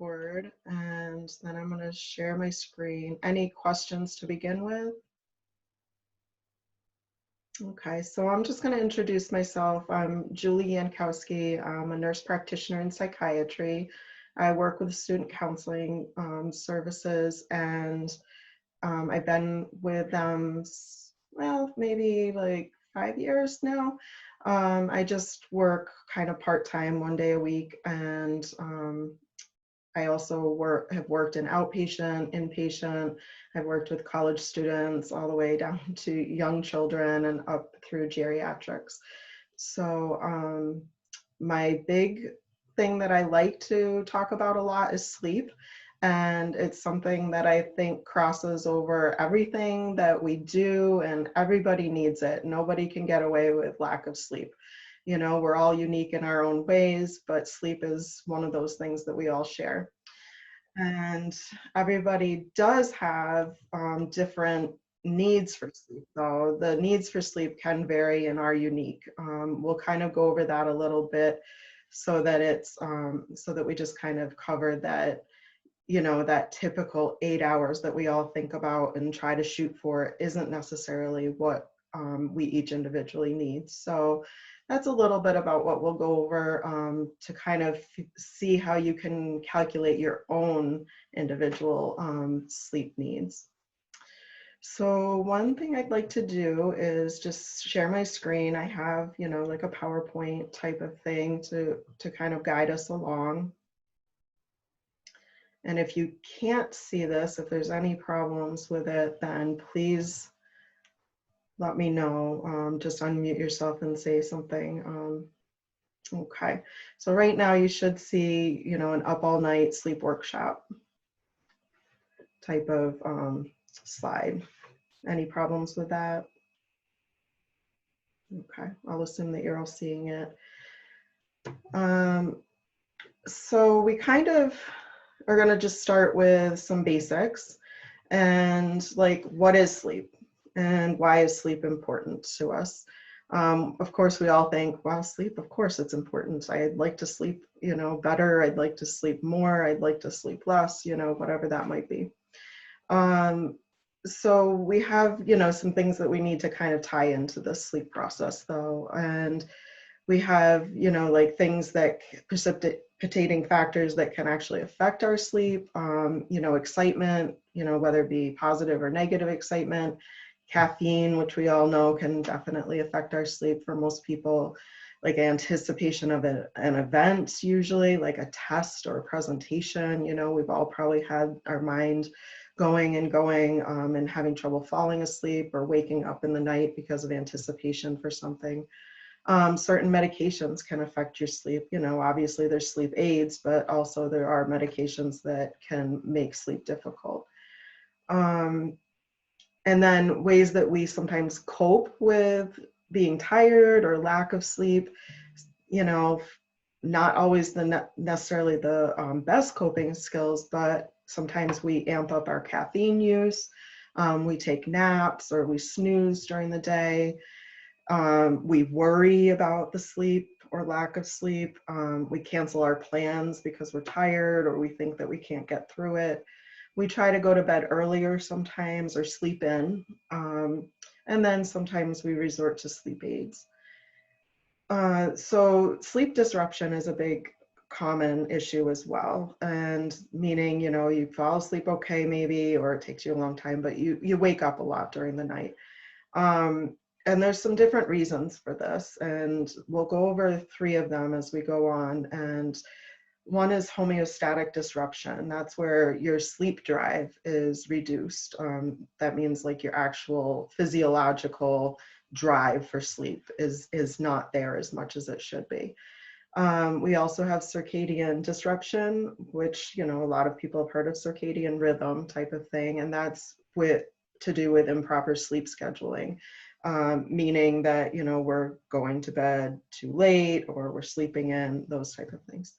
record, and then I'm going to share my screen. Any questions to begin with? Okay, so I'm just going to introduce myself. I'm Julie Yankowsky. I'm a nurse practitioner in psychiatry. I work with student counseling services, and I've been with them, well, have like 5 years now. I just work kind of part-time, 1 day a week, and I also have worked in outpatient, inpatient. I've worked with college students all the way down to young children and up through geriatrics. So my big thing that I like to talk about a lot is sleep. And it's something that I think crosses over everything that we do, and everybody needs it. Nobody can get away with lack of sleep. You know, we're all unique in our own ways, but sleep is one of those things that we all share. And everybody does have different needs for sleep, though. The needs for sleep can vary and are unique. We'll kind of go over that a little bit so that so that we just kind of cover that, you know, that typical 8 hours that we all think about and try to shoot for isn't necessarily what we each individually need. So that's a little bit about what we'll go over to kind of see how you can calculate your own individual sleep needs. So one thing I'd like to do is just share my screen. I have, you know, like a PowerPoint type of thing to kind of guide us along. And if you can't see this, if there's any problems with it, then please let me know. Just unmute yourself and say something. Okay, so right now you should see, you know, an up all night sleep workshop type of slide. Any problems with that? Okay, I'll assume that you're all seeing it. So we kind of are going to just start with some basics and like, what is sleep and why is sleep important to us? Of course, we all think, well, sleep, of course it's important. I'd like to sleep, you know, better. I'd like to sleep more. I'd like to sleep less, you know, whatever that might be. So we have, you know, some things that we need to kind of tie into the sleep process though. And we have, you know, like things that precipitating factors that can actually affect our sleep, you know, excitement, you know, whether it be positive or negative excitement, caffeine, which we all know can definitely affect our sleep for most people, like anticipation of an event, usually like a test or a presentation. You know, we've all probably had our mind going and having trouble falling asleep or waking up in the night because of anticipation for something. Certain medications can affect your sleep. You know, obviously there's sleep aids, but also there are medications that can make sleep difficult. And then ways that we sometimes cope with being tired or lack of sleep, you know, not always necessarily the best coping skills, but sometimes we amp up our caffeine use. We take naps or we snooze during the day. We worry about the sleep or lack of sleep. We cancel our plans because we're tired or we think that we can't get through it. We try to go to bed earlier sometimes or sleep in. And then sometimes we resort to sleep aids. So sleep disruption is a big common issue as well. And meaning, you know, you fall asleep okay maybe, or it takes you a long time, but you wake up a lot during the night. And there's some different reasons for this, and we'll go over 3 of them as we go on. And one is homeostatic disruption. That's where your sleep drive is reduced. That means like your actual physiological drive for sleep is not there as much as it should be. We also have circadian disruption, which, you know, a lot of people have heard of circadian rhythm type of thing, and that's to do with improper sleep scheduling. Meaning that, you know, we're going to bed too late or we're sleeping in, those type of things.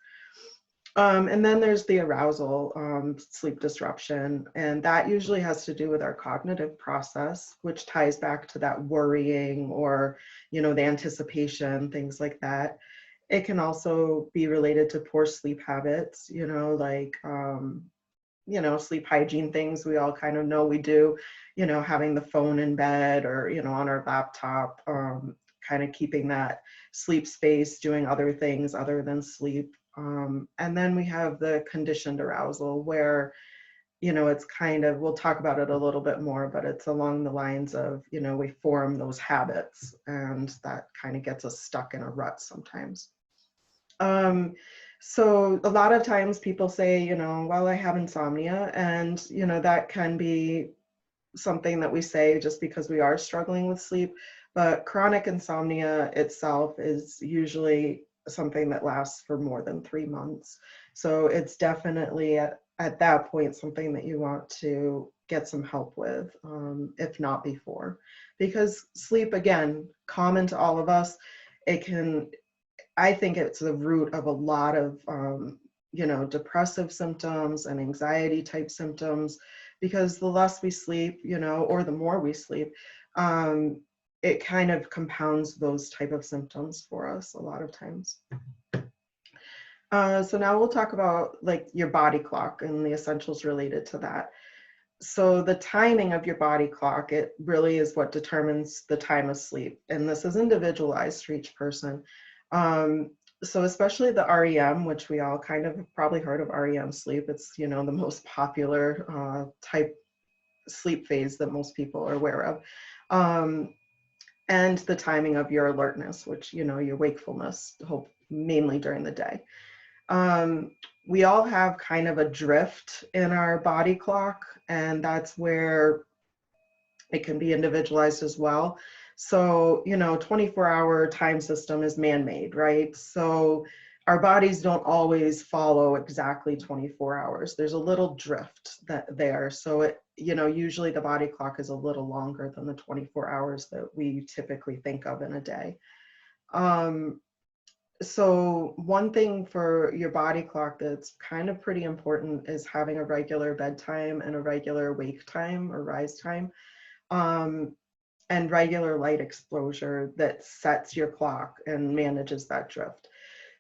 And then there's the arousal sleep disruption, and that usually has to do with our cognitive process, which ties back to that worrying or, you know, the anticipation, things like that. It can also be related to poor sleep habits, like, sleep hygiene things we all kind of know we do, having the phone in bed or, on our laptop, kind of keeping that sleep space, doing other things other than sleep. And then we have the conditioned arousal where, it's kind of, we'll talk about it a little bit more, but it's along the lines of, we form those habits and that kind of gets us stuck in a rut sometimes. So a lot of times people say, well, I have insomnia, and, that can be something that we say just because we are struggling with sleep, but chronic insomnia itself is usually something that lasts for more than 3 months. So it's definitely at that point something that you want to get some help with, if not before, because sleep, again, common to all of us, I think it's the root of a lot of, depressive symptoms and anxiety type symptoms, because the less we sleep, or the more we sleep, it kind of compounds those type of symptoms for us a lot of times. So now we'll talk about like your body clock and the essentials related to that. So the timing of your body clock, it really is what determines the time of sleep. And this is individualized for each person. So especially the REM, which we all kind of have probably heard of REM sleep. It's, the most popular type sleep phase that most people are aware of. And the timing of your alertness, which, your wakefulness, mainly during the day. We all have kind of a drift in our body clock, and that's where it can be individualized as well. So, 24-hour time system is man-made, right? So our bodies don't always follow exactly 24 hours. There's a little drift there. So it, usually the body clock is a little longer than the 24 hours that we typically think of in a day. So one thing for your body clock that's kind of pretty important is having a regular bedtime and a regular wake time or rise time, and regular light exposure that sets your clock and manages that drift.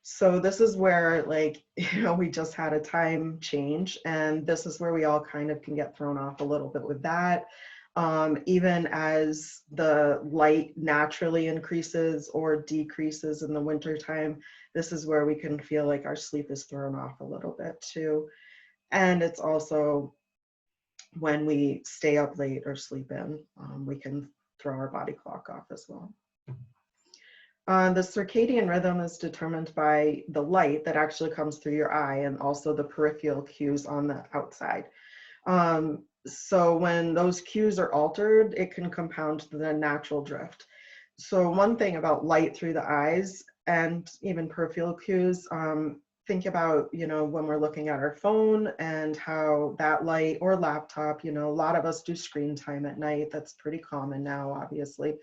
So this is where, like, we just had a time change, and this is where we all kind of can get thrown off a little bit with that. Even as the light naturally increases or decreases in the wintertime, this is where we can feel like our sleep is thrown off a little bit too. And it's also when we stay up late or sleep in, we can throw our body clock off as well. The circadian rhythm is determined by the light that actually comes through your eye and also the peripheral cues on the outside. So when those cues are altered, it can compound the natural drift. So one thing about light through the eyes and even peripheral cues, think about, when we're looking at our phone and how that light or laptop, a lot of us do screen time at night. That's pretty common now, obviously.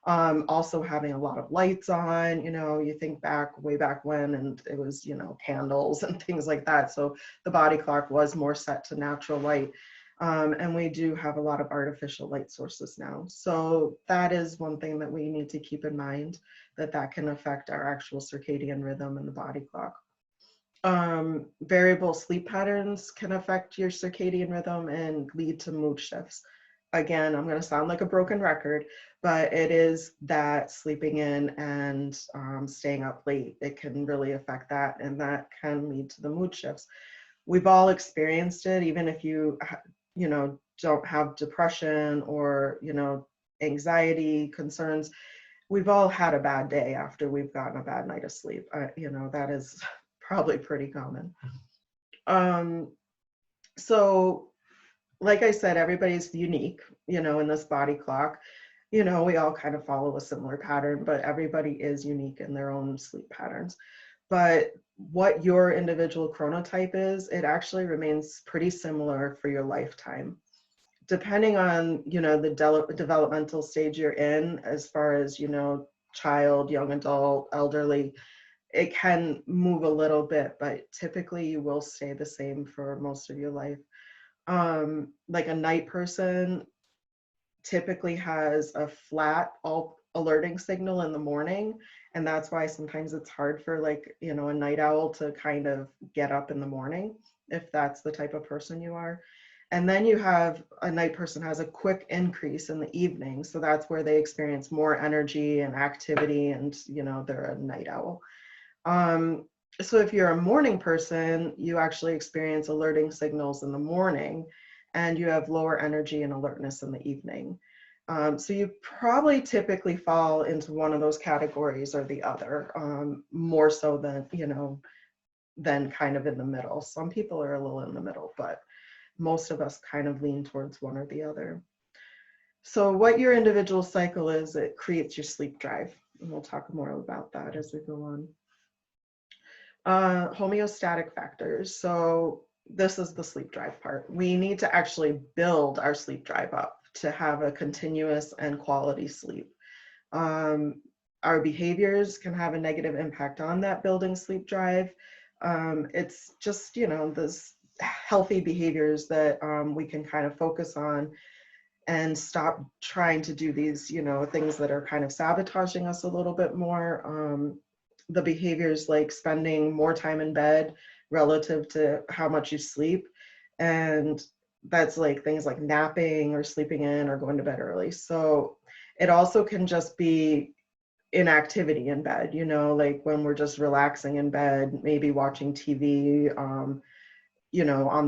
Also having a lot of lights on, you think way back when, and it was, candles and things like that. So the body clock was more set to natural light. And we do have a lot of artificial light sources now. So that is one thing that we need to keep in mind, that can affect our actual circadian rhythm and the body clock. Variable sleep patterns can affect your circadian rhythm and lead to mood shifts. Again, I'm going to sound like a broken record, but it is that sleeping in and staying up late, it can really affect that, and that can lead to the mood shifts. We've all experienced it, even if you don't have depression or, anxiety concerns. We've all had a bad day after we've gotten a bad night of sleep. That is probably pretty common. So like I said, everybody's unique, in this body clock. We all kind of follow a similar pattern, but everybody is unique in their own sleep patterns. But what your individual chronotype is, it actually remains pretty similar for your lifetime. Depending on, the developmental stage you're in, as far as, child, young adult, elderly, it can move a little bit, but typically you will stay the same for most of your life. Like a night person typically has a flat alerting signal in the morning, And that's why sometimes it's hard for like, a night owl to kind of get up in the morning, if that's the type of person you are. And then you have a night person has a quick increase in the evening. So that's where they experience more energy and activity, and, they're a night owl. So if you're a morning person, you actually experience alerting signals in the morning, and you have lower energy and alertness in the evening. So you probably typically fall into one of those categories or the other, more so than kind of in the middle. Some people are a little in the middle, but most of us kind of lean towards one or the other. So what your individual cycle is, it creates your sleep drive. And we'll talk more about that as we go on. Homeostatic factors. So this is the sleep drive part. We need to actually build our sleep drive up to have a continuous and quality sleep. Our behaviors can have a negative impact on that building sleep drive. It's just, those healthy behaviors that we can kind of focus on and stop trying to do these, things that are kind of sabotaging us a little bit more. The behaviors like spending more time in bed relative to how much you sleep. And that's like things like napping or sleeping in or going to bed early. So it also can just be inactivity in bed, like when we're just relaxing in bed, maybe watching TV, on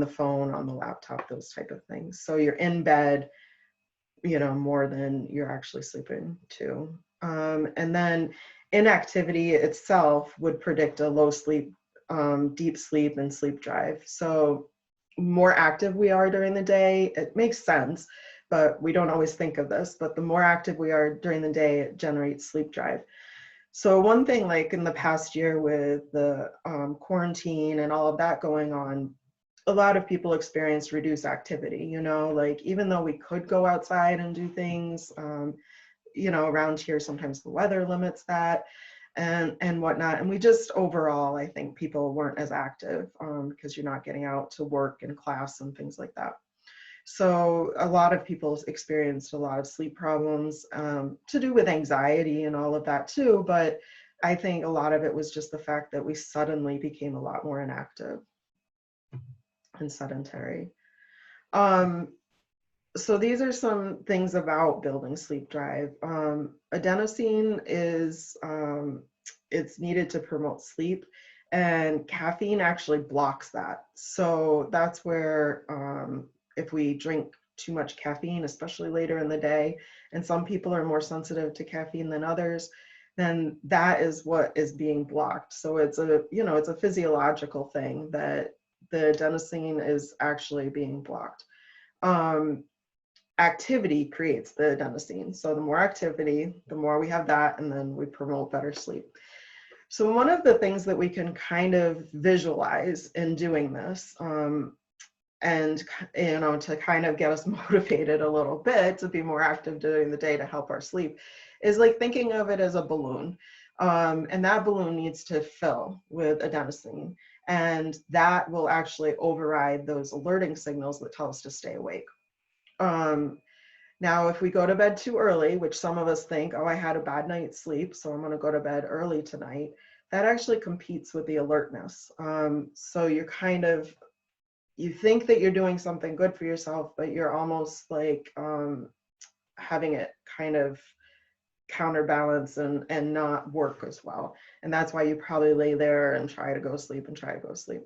the phone, on the laptop, those type of things. So you're in bed, more than you're actually sleeping too. And then inactivity itself would predict a low sleep, deep sleep and sleep drive. So more active we are during the day, it makes sense, but we don't always think of this, but the more active we are during the day, it generates sleep drive. So one thing, like in the past year with the quarantine and all of that going on, a lot of people experienced reduced activity, like even though we could go outside and do things, around here, sometimes the weather limits that and whatnot. And we just overall, I think people weren't as active because you're not getting out to work and class and things like that. So a lot of people experienced a lot of sleep problems to do with anxiety and all of that too. But I think a lot of it was just the fact that we suddenly became a lot more inactive and sedentary. So these are some things about building sleep drive. Adenosine is, it's needed to promote sleep, and caffeine actually blocks that. So that's where if we drink too much caffeine, especially later in the day, and some people are more sensitive to caffeine than others, then that is what is being blocked. So it's it's a physiological thing that the adenosine is actually being blocked. Activity creates the adenosine. So the more activity, the more we have that, and then we promote better sleep. So one of the things that we can kind of visualize in doing this, and to kind of get us motivated a little bit to be more active during the day to help our sleep, is like thinking of it as a balloon. And that balloon needs to fill with adenosine, and that will actually override those alerting signals that tell us to stay awake. Now, if we go to bed too early, which some of us think, oh, I had a bad night's sleep, so I'm going to go to bed early tonight, that actually competes with the alertness. So you're kind of, you think that you're doing something good for yourself, but you're almost like having it kind of counterbalance and not work as well. And that's why you probably lay there and try to go sleep and try to go sleep.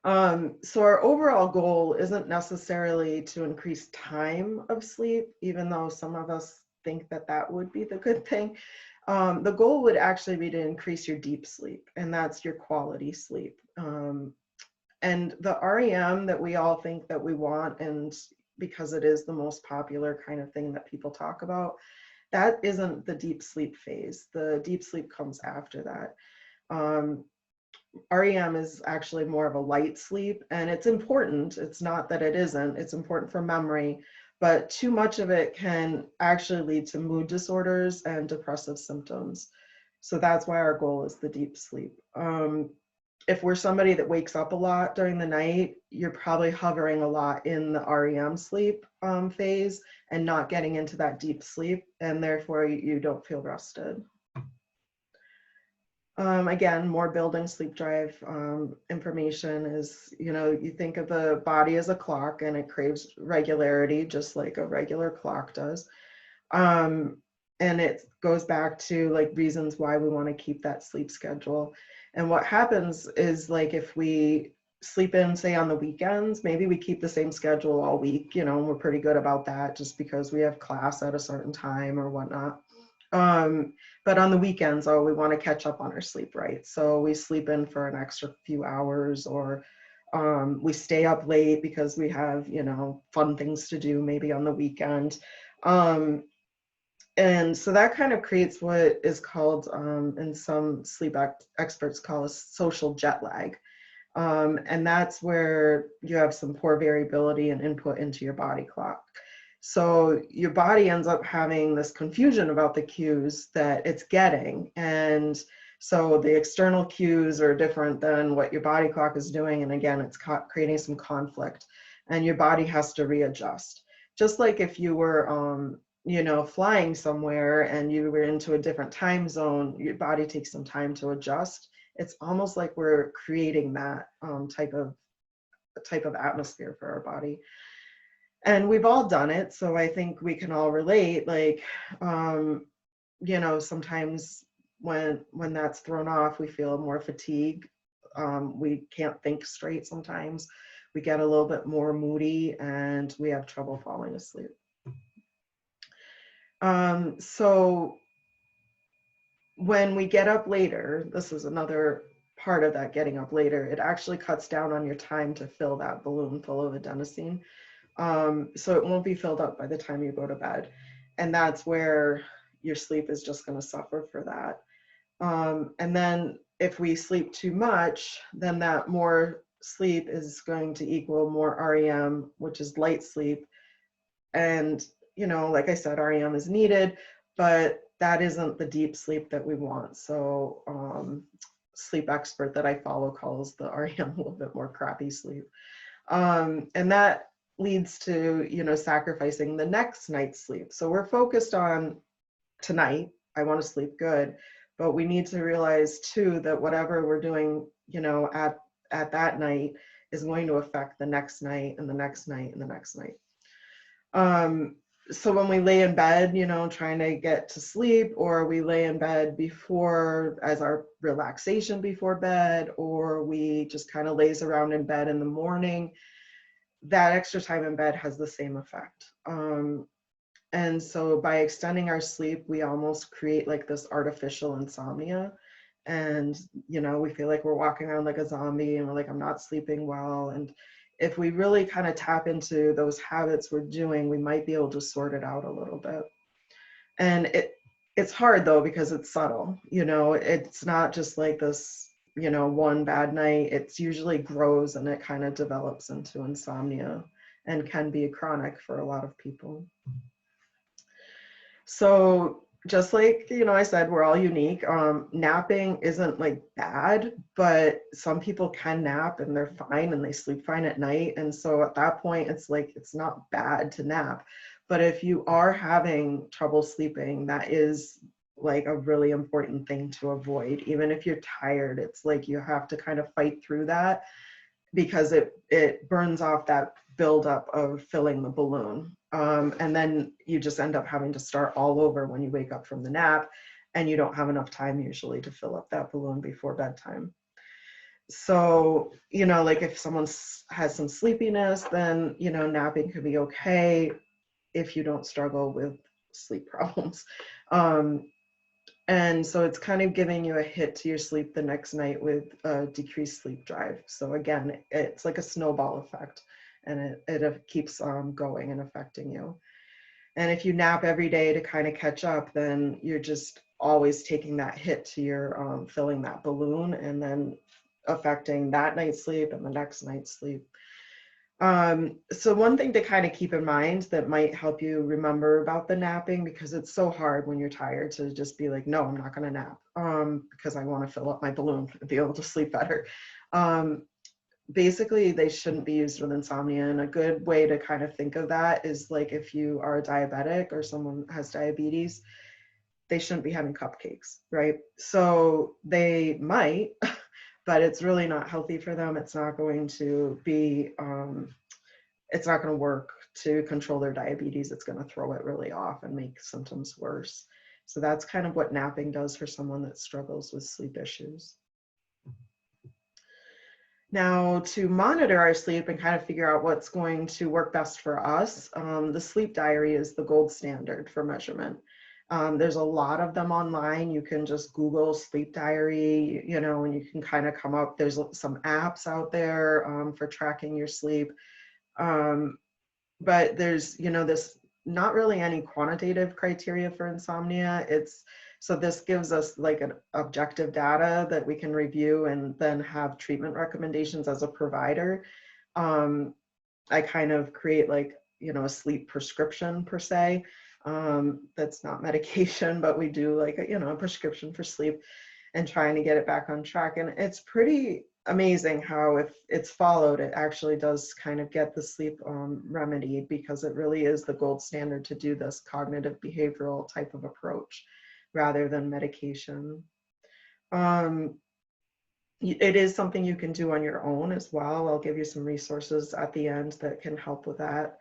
So our overall goal isn't necessarily to increase time of sleep, even though some of us think that that would be the good thing. The goal would actually be to increase your deep sleep, and that's your quality sleep. And the REM that we all think that we want, and because it is the most popular kind of thing that people talk about, that isn't the deep sleep phase. The deep sleep comes after that. REM is actually more of a light sleep, and it's important. It's not that it isn't. It's important for memory, but too much of it can actually lead to mood disorders and depressive symptoms. So that's why our goal is the deep sleep. If we're somebody that wakes up a lot during the night, you're probably hovering a lot in the REM sleep phase and not getting into that deep sleep, and therefore you don't feel rested. Again, more building sleep drive information is, you think of the body as a clock and it craves regularity just like a regular clock does. Um, and it goes back to like reasons why we want to keep that sleep schedule. And what happens is like if we sleep in, say on the weekends, maybe we keep the same schedule all week, and we're pretty good about that just because we have class at a certain time or whatnot. But on the weekends, we want to catch up on our sleep, right? So we sleep in for an extra few hours, or we stay up late because we have, fun things to do maybe on the weekend. And so that kind of creates what is called, and some sleep experts call a social jet lag. And that's where you have some poor variability and input into your body clock. So your body ends up having this confusion about the cues that it's getting. And so the external cues are different than what your body clock is doing. And again, it's creating some conflict and your body has to readjust. Just like if you were, flying somewhere and you were into a different time zone, your body takes some time to adjust. It's almost like we're creating that type of atmosphere for our body. And we've all done it, so I think we can all relate. Like, sometimes when that's thrown off, we feel more fatigue. We can't think straight sometimes. We get a little bit more moody and we have trouble falling asleep. So when we get up later, this is another part of that getting up later, it actually cuts down on your time to fill that balloon full of adenosine. So it won't be filled up by the time you go to bed. And that's where your sleep is just going to suffer for that. And then if we sleep too much, then that more sleep is going to equal more REM, which is light sleep. And, like I said, REM is needed, but that isn't the deep sleep that we want. So sleep expert that I follow calls the REM a little bit more crappy sleep. And that leads to, sacrificing the next night's sleep. So we're focused on tonight, I want to sleep good, but we need to realize too that whatever we're doing, at that night is going to affect the next night and the next night and the next night. So when we lay in bed, trying to get to sleep, or we lay in bed before as our relaxation before bed, or we just kind of laze around in bed in the morning, that extra time in bed has the same effect. And so by extending our sleep, we almost create like this artificial insomnia. And, we feel like we're walking around like a zombie and we're like, I'm not sleeping well. And if we really kind of tap into those habits we're doing, we might be able to sort it out a little bit. And it's hard though, because it's subtle, it's not just like this, one bad night. It's usually grows and it kind of develops into insomnia and can be chronic for a lot of people. So just like, I said, we're all unique. Napping isn't like bad, but some people can nap and they're fine and they sleep fine at night. And so at that point, it's like, it's not bad to nap. But if you are having trouble sleeping, that is like a really important thing to avoid. Even if you're tired, it's like you have to kind of fight through that, because it burns off that buildup of filling the balloon. And then you just end up having to start all over when you wake up from the nap, and you don't have enough time usually to fill up that balloon before bedtime. So, like if someone has some sleepiness, then, napping could be okay if you don't struggle with sleep problems. And so it's kind of giving you a hit to your sleep the next night with a decreased sleep drive. So again, it's like a snowball effect, and it keeps going and affecting you. And if you nap every day to kind of catch up, then you're just always taking that hit to your filling that balloon, and then affecting that night's sleep and the next night's sleep. So one thing to kind of keep in mind that might help you remember about the napping, because it's so hard when you're tired to just be like, no, I'm not going to nap because I want to fill up my balloon to be able to sleep better. Basically, they shouldn't be used with insomnia. And a good way to kind of think of that is like if you are a diabetic or someone has diabetes, they shouldn't be having cupcakes, right? So they might, but it's really not healthy for them. It's not going to be, it's not going to work to control their diabetes. It's going to throw it really off and make symptoms worse. So that's kind of what napping does for someone that struggles with sleep issues. Now, to monitor our sleep and kind of figure out what's going to work best for us, the sleep diary is the gold standard for measurement. There's a lot of them online. You can just Google sleep diary, you know, and you can kind of come up. There's some apps out there for tracking your sleep. But there's, you know, this not really any quantitative criteria for insomnia. So this gives us like an objective data that we can review and then have treatment recommendations as a provider. I kind of create like, you know, a sleep prescription per se. That's not medication, but we do like a, you know, a prescription for sleep and trying to get it back on track. And it's pretty amazing how if it's followed, it actually does kind of get the sleep remedied, because it really is the gold standard to do this cognitive behavioral type of approach rather than medication. It is something you can do on your own as well. I'll give you some resources at the end that can help with that.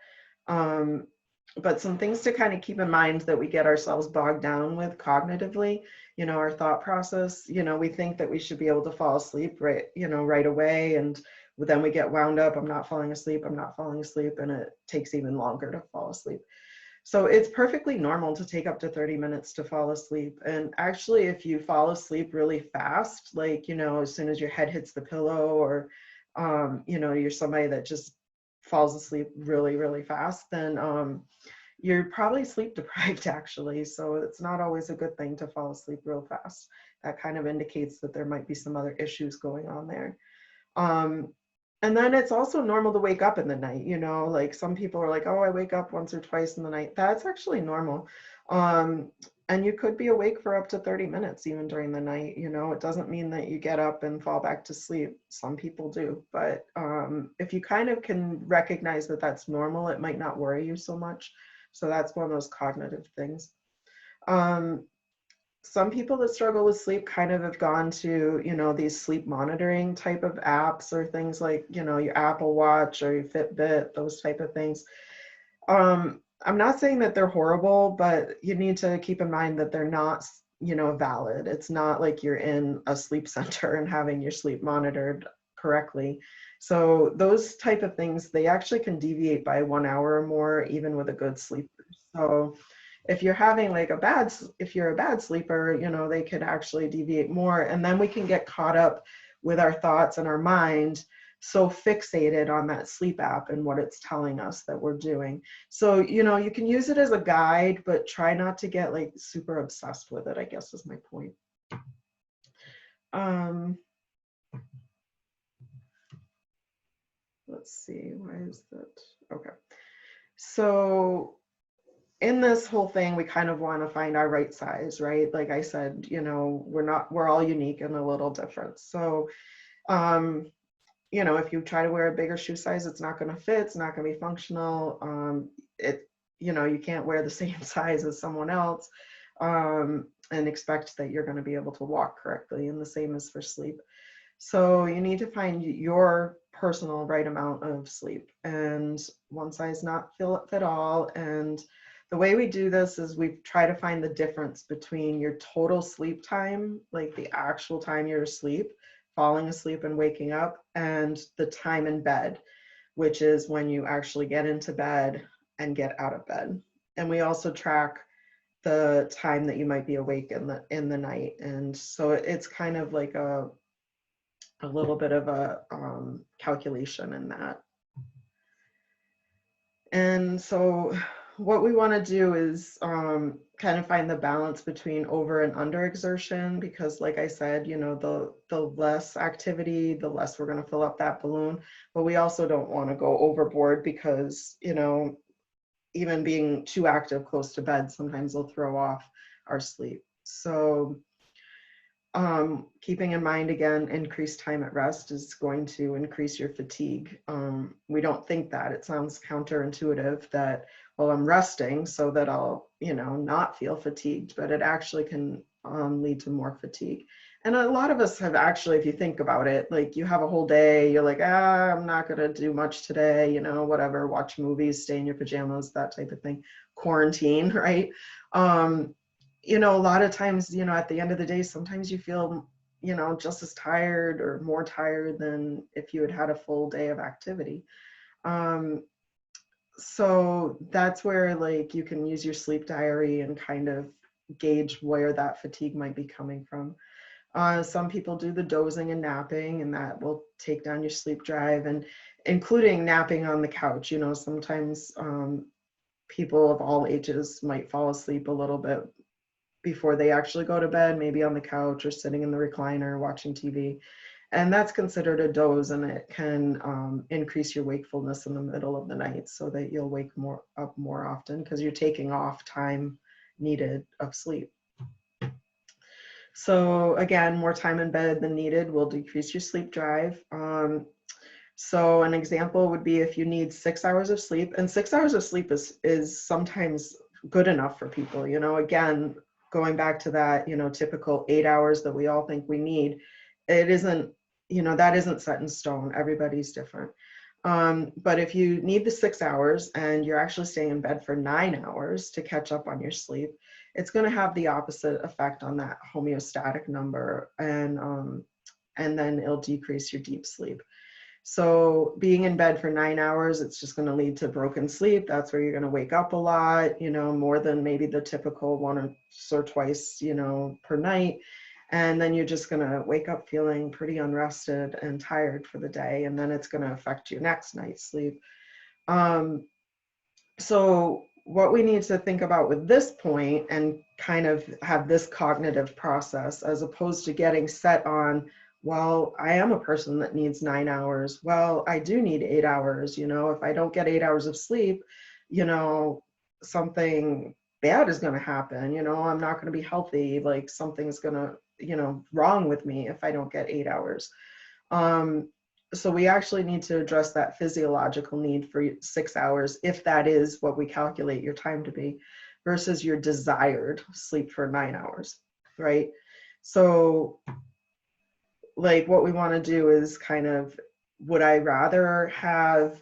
But some things to kind of keep in mind that we get ourselves bogged down with cognitively, you know, our thought process, you know, we think that we should be able to fall asleep right, you know, right away. And then we get wound up, I'm not falling asleep, I'm not falling asleep. And it takes even longer to fall asleep. So it's perfectly normal to take up to 30 minutes to fall asleep. And actually, if you fall asleep really fast, like, you know, as soon as your head hits the pillow, or, you know, you're somebody that just falls asleep really, really fast, then you're probably sleep deprived actually. So it's not always a good thing to fall asleep real fast. That kind of indicates that there might be some other issues going on there. And then it's also normal to wake up in the night, you know, like some people are like, oh, I wake up once or twice in the night. That's actually normal. And you could be awake for up to 30 minutes even during the night. You know, it doesn't mean that you get up and fall back to sleep. Some people do, but if you kind of can recognize that that's normal, it might not worry you so much. So that's one of those cognitive things. Some people that struggle with sleep kind of have gone to, you know, these sleep monitoring type of apps or things like, you know, your Apple Watch or your Fitbit, those type of things. I'm not saying that they're horrible, but you need to keep in mind that they're not, you know, valid. It's not like you're in a sleep center and having your sleep monitored correctly. So those type of things, they actually can deviate by 1 hour or more, even with a good sleeper. So if you're having like if you're a bad sleeper, you know, they could actually deviate more. And then we can get caught up with our thoughts and our mind, so fixated on that sleep app and what it's telling us that we're doing. So, you know, you can use it as a guide, but try not to get like super obsessed with it, I guess is my point. Let's see, why is that? Okay. So in this whole thing, we kind of want to find our right size, right? Like I said, you know, we're all unique and a little different. So, you know, if you try to wear a bigger shoe size, it's not going to fit. It's not going to be functional. You know, you can't wear the same size as someone else and expect that you're going to be able to walk correctly. And the same is for sleep. So you need to find your personal right amount of sleep, and one size not fit all. And the way we do this is we try to find the difference between your total sleep time, like the actual time you're asleep, falling asleep and waking up, and the time in bed, which is when you actually get into bed and get out of bed. And we also track the time that you might be awake in the night. And so it's kind of like a little bit of a calculation in that. And so what we want to do is kind of find the balance between over and under exertion, because like I said, you know, the less activity, the less we're going to fill up that balloon. But we also don't want to go overboard, because, you know, even being too active close to bed sometimes will throw off our sleep. So keeping in mind, again, increased time at rest is going to increase your fatigue. We don't think that. It sounds counterintuitive that, well, I'm resting so that I'll, not feel fatigued, but it actually can lead to more fatigue. And a lot of us have actually, if you think about it, like you have a whole day, you're like, I'm not going to do much today, whatever, watch movies, stay in your pajamas, that type of thing, quarantine, right? A lot of times, at the end of the day, sometimes you feel, just as tired or more tired than if you had had a full day of activity. So that's where like you can use your sleep diary and kind of gauge where that fatigue might be coming from. Some people do the dozing and napping, and that will take down your sleep drive, and including napping on the couch. Sometimes people of all ages might fall asleep a little bit before they actually go to bed, maybe on the couch or sitting in the recliner watching TV. And that's considered a doze, and it can increase your wakefulness in the middle of the night so that you'll wake up more often because you're taking off time needed of sleep. So again, more time in bed than needed will decrease your sleep drive. So an example would be if you need 6 hours of sleep, and 6 hours of sleep is sometimes good enough for people. Again, going back to that, typical 8 hours that we all think we need, it isn't, that isn't set in stone. Everybody's different. But if you need the 6 hours and you're actually staying in bed for 9 hours to catch up on your sleep, it's going to have the opposite effect on that homeostatic number, and then it'll decrease your deep sleep. So being in bed for 9 hours, it's just going to lead to broken sleep. That's where you're going to wake up a lot, more than maybe the typical once or twice, per night. And then you're just going to wake up feeling pretty unrested and tired for the day. And then it's going to affect your next night's sleep. So what we need to think about with this point and kind of have this cognitive process, as opposed to getting set on, well, I am a person that needs 9 hours. Well, I do need 8 hours. If I don't get 8 hours of sleep, something bad is going to happen. I'm not going to be healthy. Like something's going to, wrong with me if I don't get 8 hours. So we actually need to address that physiological need for 6 hours, if that is what we calculate your time to be, versus your desired sleep for 9 hours, right? So like what we want to do is kind of, would I rather have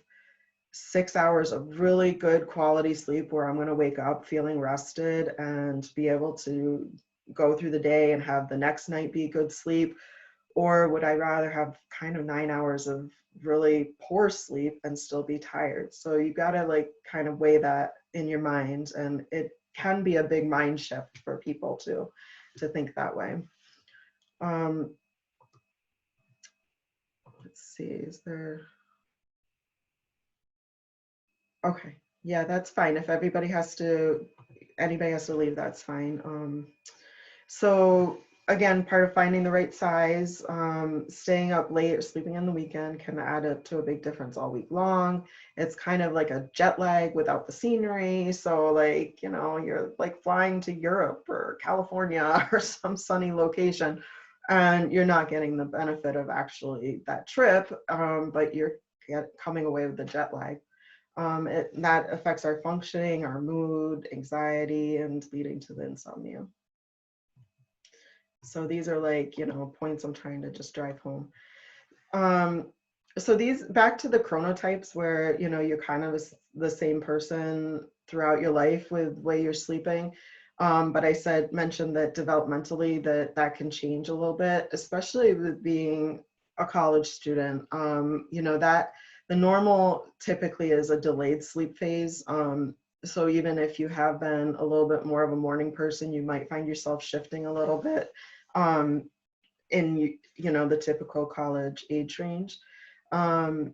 6 hours of really good quality sleep where I'm going to wake up feeling rested and be able to go through the day and have the next night be good sleep? Or would I rather have kind of 9 hours of really poor sleep and still be tired? So you got to like kind of weigh that in your mind, and it can be a big mind shift for people to think that way. Let's see, is there? Okay, yeah, that's fine. If anybody has to leave, that's fine. So again, part of finding the right size, staying up late or sleeping on the weekend can add up to a big difference all week long. It's kind of like a jet lag without the scenery. So like, you're like flying to Europe or California or some sunny location, and you're not getting the benefit of actually that trip, but you're coming away with the jet lag. That affects our functioning, our mood, anxiety, and leading to the insomnia. So these are like, points I'm trying to just drive home. So these, back to the chronotypes where, you're kind of the same person throughout your life with the way you're sleeping. But I mentioned that developmentally that can change a little bit, especially with being a college student. That the normal typically is a delayed sleep phase. So even if you have been a little bit more of a morning person, you might find yourself shifting a little bit in the typical college age range. And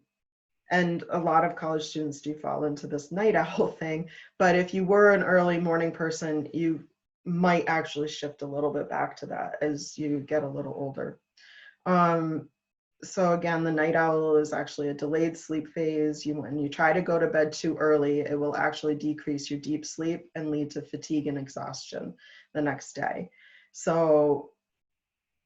a lot of college students do fall into this night owl thing. But if you were an early morning person, you might actually shift a little bit back to that as you get a little older. So again, the night owl is actually a delayed sleep phase. When you try to go to bed too early, it will actually decrease your deep sleep and lead to fatigue and exhaustion the next day. So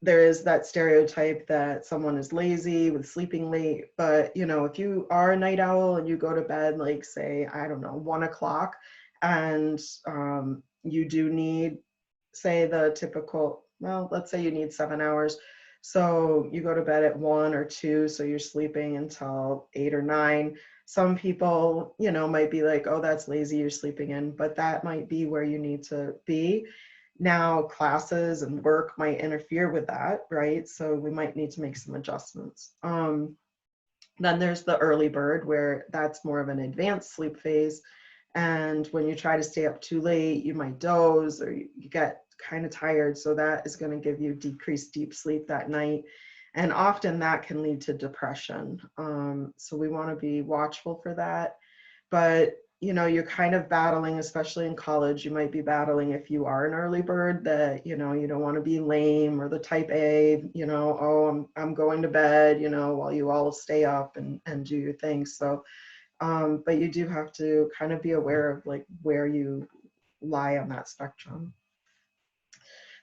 there is that stereotype that someone is lazy with sleeping late, but you know, if you are a night owl and you go to bed, like say, I don't know, 1 o'clock, and you do need, say the typical, well, let's say you need 7 hours. So you go to bed at 1 or 2, so you're sleeping until 8 or 9. Some people, you know, might be like, oh, that's lazy, you're sleeping in, but that might be where you need to be. Now, classes and work might interfere with that, right? So we might need to make some adjustments. Then there's the early bird, where that's more of an advanced sleep phase. And when you try to stay up too late, you might doze or you get kind of tired. So that is going to give you decreased deep sleep that night. And often that can lead to depression. So we want to be watchful for that. But you know, you're kind of battling, especially in college, you might be battling, if you are an early bird, that, you know, you don't want to be lame or the type A, you know, oh, I'm going to bed, you know, while you all stay up and do your things. So, but you do have to kind of be aware of like where you lie on that spectrum.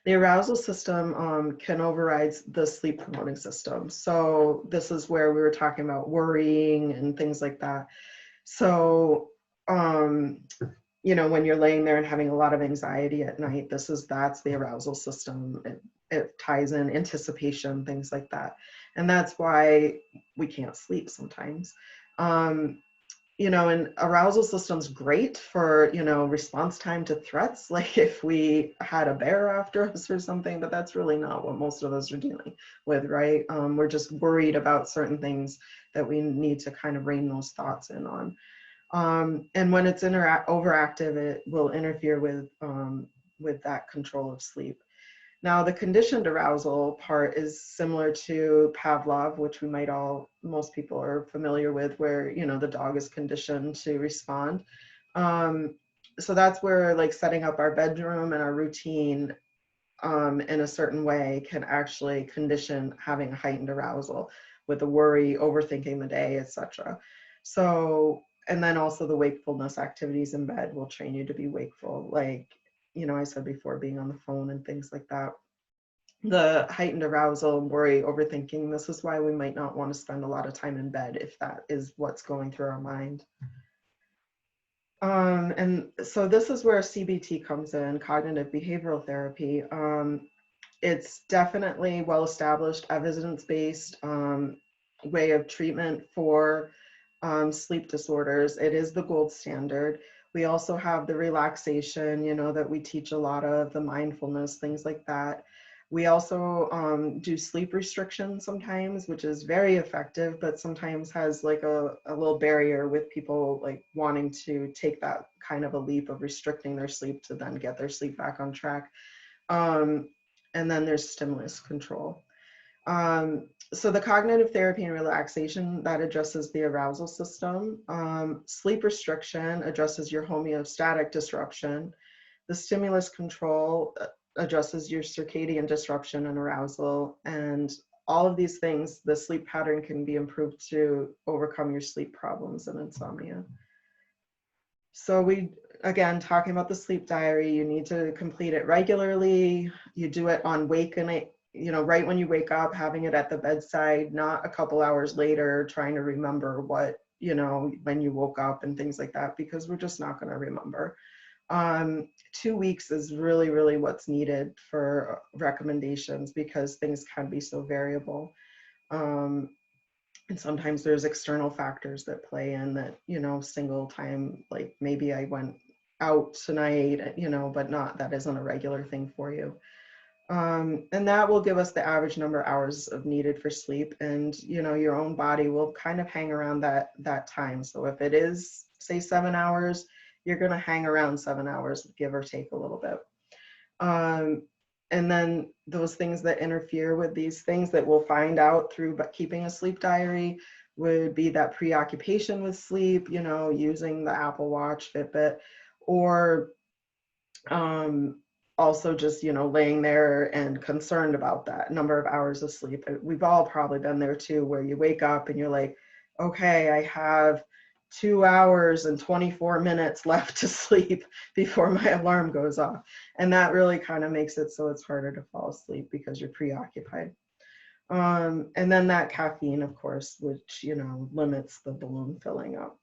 The arousal system can override the sleep promoting system. So this is where we were talking about worrying and things like that. So, you know, when you're laying there and having a lot of anxiety at night, that's the arousal system. It ties in anticipation, things like that. And that's why we can't sleep sometimes. You know, and arousal system's great for, you know, response time to threats, like if we had a bear after us or something, but that's really not what most of us are dealing with, right? We're just worried about certain things that we need to kind of rein those thoughts in on. And when it's overactive, it will interfere with that control of sleep. Now, the conditioned arousal part is similar to Pavlov, which most people are familiar with, where, you know, the dog is conditioned to respond. So that's where like setting up our bedroom and our routine in a certain way can actually condition having a heightened arousal with the worry, overthinking the day, etc. So, and then also the wakefulness activities in bed will train you to be wakeful. Like, you know, I said before, being on the phone and things like that. The heightened arousal, worry, overthinking, this is why we might not want to spend a lot of time in bed if that is what's going through our mind. And so this is where CBT comes in, cognitive behavioral therapy. It's definitely well-established, evidence-based way of treatment for sleep disorders. It is the gold standard. We also have the relaxation, you know, that we teach a lot of, the mindfulness, things like that. We also do sleep restriction sometimes, which is very effective, but sometimes has like a little barrier with people like wanting to take that kind of a leap of restricting their sleep to then get their sleep back on track. And then there's stimulus control. So the cognitive therapy and relaxation, that addresses the arousal system. Sleep restriction addresses your homeostatic disruption. The stimulus control addresses your circadian disruption and arousal. And all of these things, the sleep pattern can be improved to overcome your sleep problems and insomnia. So again, talking about the sleep diary, you need to complete it regularly. You do it on you know, right when you wake up, having it at the bedside, not a couple hours later, trying to remember what, you know, when you woke up and things like that, because we're just not going to remember. 2 weeks is really, really what's needed for recommendations, because things can be so variable. And sometimes there's external factors that play in that, you know, single time, like maybe I went out tonight, you know, but that isn't a regular thing for you. And that will give us the average number of hours of needed for sleep. And, you know, your own body will kind of hang around that time. So if it is, say, 7 hours, you're going to hang around 7 hours, give or take a little bit. And then those things that interfere with these things that we'll find out through keeping a sleep diary would be that preoccupation with sleep, you know, using the Apple Watch, Fitbit, or also just, you know, laying there and concerned about that number of hours of sleep. We've all probably been there too, where you wake up and you're like, okay, I have 2 hours and 24 minutes left to sleep before my alarm goes off. And that really kind of makes it so it's harder to fall asleep because you're preoccupied. And then that caffeine, of course, which, you know, limits the balloon filling up.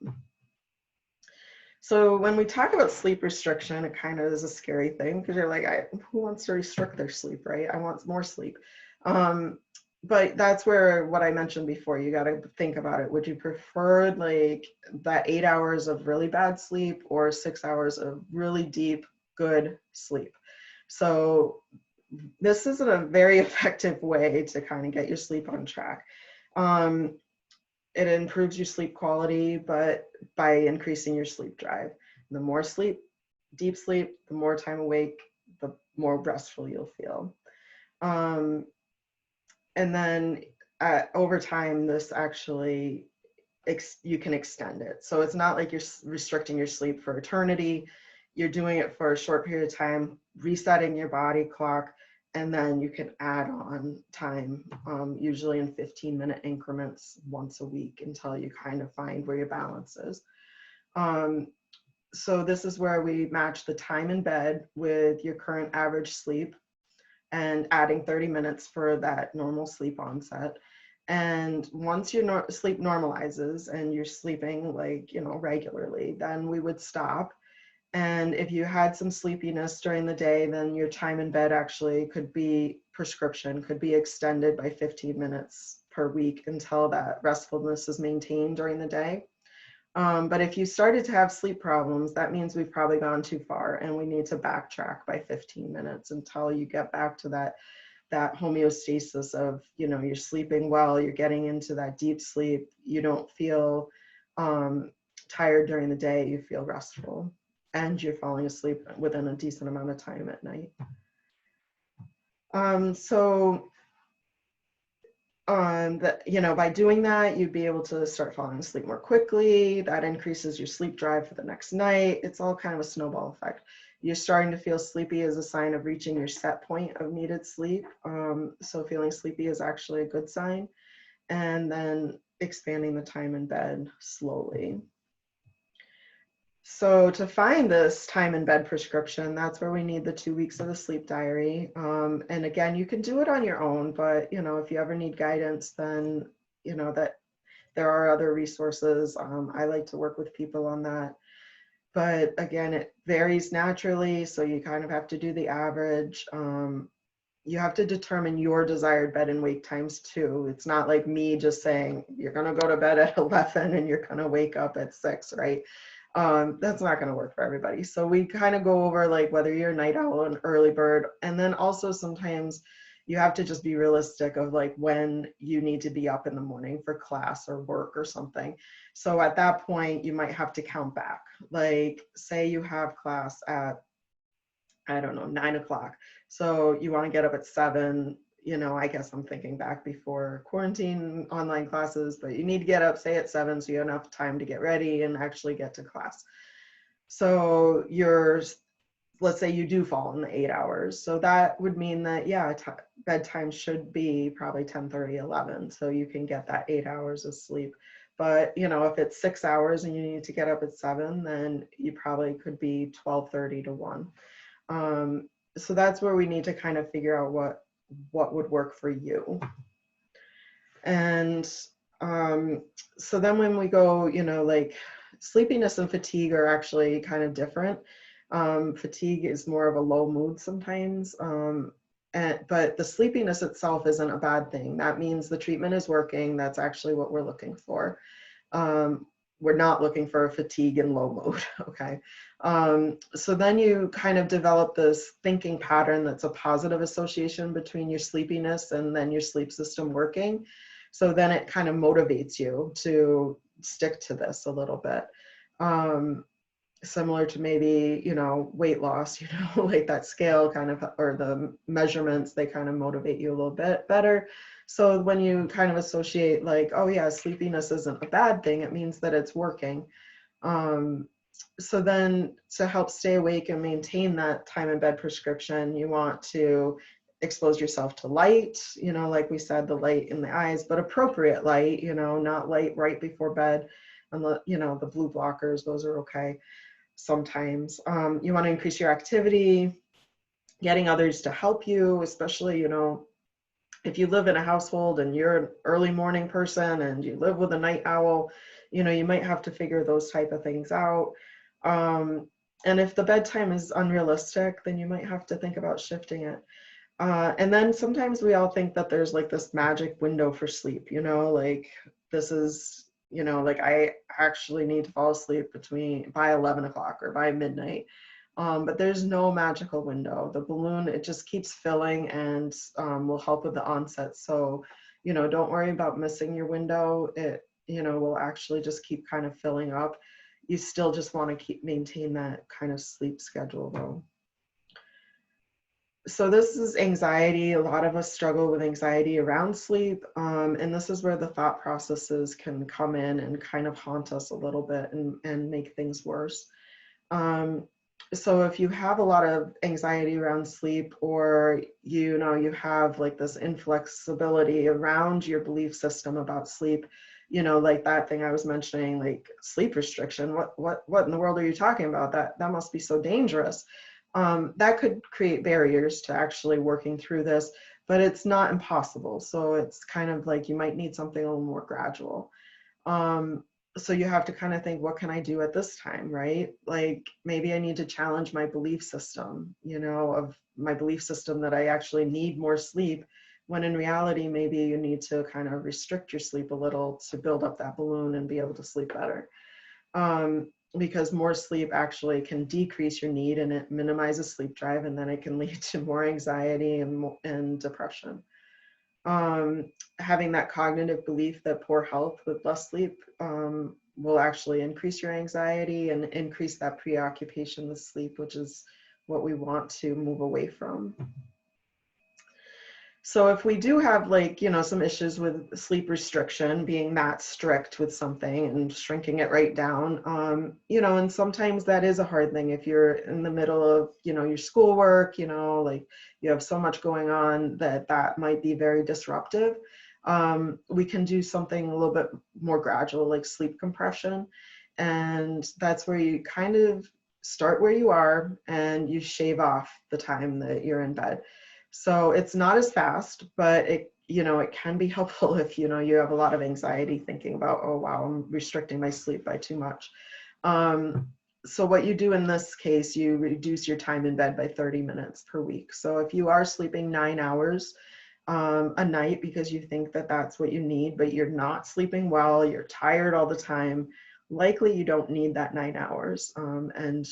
So when we talk about sleep restriction, it kind of is a scary thing because you're like, who wants to restrict their sleep, right? I want more sleep. But that's where what I mentioned before, you got to think about it. Would you prefer like that 8 hours of really bad sleep or 6 hours of really deep, good sleep? So this is a very effective way to kind of get your sleep on track. It improves your sleep quality, but by increasing your sleep drive. The more sleep, deep sleep, the more time awake, the more restful you'll feel. And then over time, this actually, you can extend it. So it's not like you're restricting your sleep for eternity. You're doing it for a short period of time, resetting your body clock, and then you can add on time, usually in 15-minute increments once a week until you kind of find where your balance is. So this is where we match the time in bed with your current average sleep and adding 30 minutes for that normal sleep onset. And once your sleep normalizes and you're sleeping like, you know, regularly, then we would stop. And if you had some sleepiness during the day, then your time in bed actually could be extended by 15 minutes per week until that restfulness is maintained during the day. But if you started to have sleep problems, that means we've probably gone too far and we need to backtrack by 15 minutes until you get back to that homeostasis of, you know, you're sleeping well, you're getting into that deep sleep, you don't feel tired during the day, you feel restful, and you're falling asleep within a decent amount of time at night. You know, by doing that, you'd be able to start falling asleep more quickly. That increases your sleep drive for the next night. It's all kind of a snowball effect. You're starting to feel sleepy as a sign of reaching your set point of needed sleep. So feeling sleepy is actually a good sign. And then expanding the time in bed slowly. So to find this time in bed prescription, that's where we need the 2 weeks of the sleep diary. And again, you can do it on your own, but you know, if you ever need guidance, then you know that there are other resources. I like to work with people on that. But again, it varies naturally, so you kind of have to do the average. You have to determine your desired bed and wake times too. It's not like me just saying, you're gonna go to bed at 11 and you're gonna wake up at 6, right? That's not going to work for everybody. So we kind of go over like whether you're a night owl or an early bird. And then also sometimes you have to just be realistic of like when you need to be up in the morning for class or work or something. So at that point, you might have to count back. Like say you have class at, I don't know, 9 o'clock. So you want to get up at 7. You know, I guess I'm thinking back before quarantine online classes, but you need to get up, say at 7, so you have enough time to get ready and actually get to class. So let's say you do fall in the 8 hours. So that would mean that, yeah, bedtime should be probably 10:30, 11. So you can get that 8 hours of sleep. But, you know, if it's 6 hours and you need to get up at 7, then you probably could be 12:30 to 1. So that's where we need to kind of figure out what would work for you. And so then when we go, you know, like sleepiness and fatigue are actually kind of different. Fatigue is more of a low mood sometimes, but the sleepiness itself isn't a bad thing. That means the treatment is working. That's actually what we're looking for. We're not looking for a fatigue and low mood, okay? So then you kind of develop this thinking pattern that's a positive association between your sleepiness and then your sleep system working. So then it kind of motivates you to stick to this a little bit. Similar to maybe, you know, weight loss, you know, like that scale kind of, or the measurements, they kind of motivate you a little bit better. So when you kind of associate like, oh yeah, sleepiness isn't a bad thing, it means that it's working. So then to help stay awake and maintain that time in bed prescription, you want to expose yourself to light, you know, like we said, the light in the eyes, but appropriate light, you know, not light right before bed. And the blue blockers, those are okay sometimes. You want to increase your activity, getting others to help you, especially, if you live in a household and you're an early morning person and you live with a night owl, you might have to figure those type of things out. And if the bedtime is unrealistic, then you might have to think about shifting it. And then sometimes we all think that there's like this magic window for sleep, like this is, like I actually need to fall asleep by 11 o'clock or by midnight. But there's no magical window. The balloon, it just keeps filling and will help with the onset. So, don't worry about missing your window. It, will actually just keep kind of filling up. You still just want to maintain that kind of sleep schedule though. So this is anxiety. A lot of us struggle with anxiety around sleep. And this is where the thought processes can come in and kind of haunt us a little bit and make things worse. So if you have a lot of anxiety around sleep, or, you have like this inflexibility around your belief system about sleep, like that thing I was mentioning, like sleep restriction, what in the world are you talking about? That must be so dangerous. That could create barriers to actually working through this, but it's not impossible. So it's kind of like you might need something a little more gradual. So you have to kind of think, what can I do at this time, right? Like maybe I need to challenge my belief system, of my belief system that I actually need more sleep, when in reality, maybe you need to kind of restrict your sleep a little to build up that balloon and be able to sleep better. Because more sleep actually can decrease your need and it minimizes sleep drive, and then it can lead to more anxiety and depression. Having that cognitive belief that poor health with less sleep will actually increase your anxiety and increase that preoccupation with sleep, which is what we want to move away from. So if we do have some issues with sleep restriction, being that strict with something and shrinking it right down, and sometimes that is a hard thing if you're in the middle of, your schoolwork, like you have so much going on that might be very disruptive. We can do something a little bit more gradual, like sleep compression. And that's where you kind of start where you are and you shave off the time that you're in bed. So it's not as fast, but it can be helpful if, you have a lot of anxiety thinking about, oh, wow, I'm restricting my sleep by too much. So what you do in this case, you reduce your time in bed by 30 minutes per week. So if you are sleeping 9 hours a night because you think that that's what you need, but you're not sleeping well, you're tired all the time, likely you don't need that 9 hours. And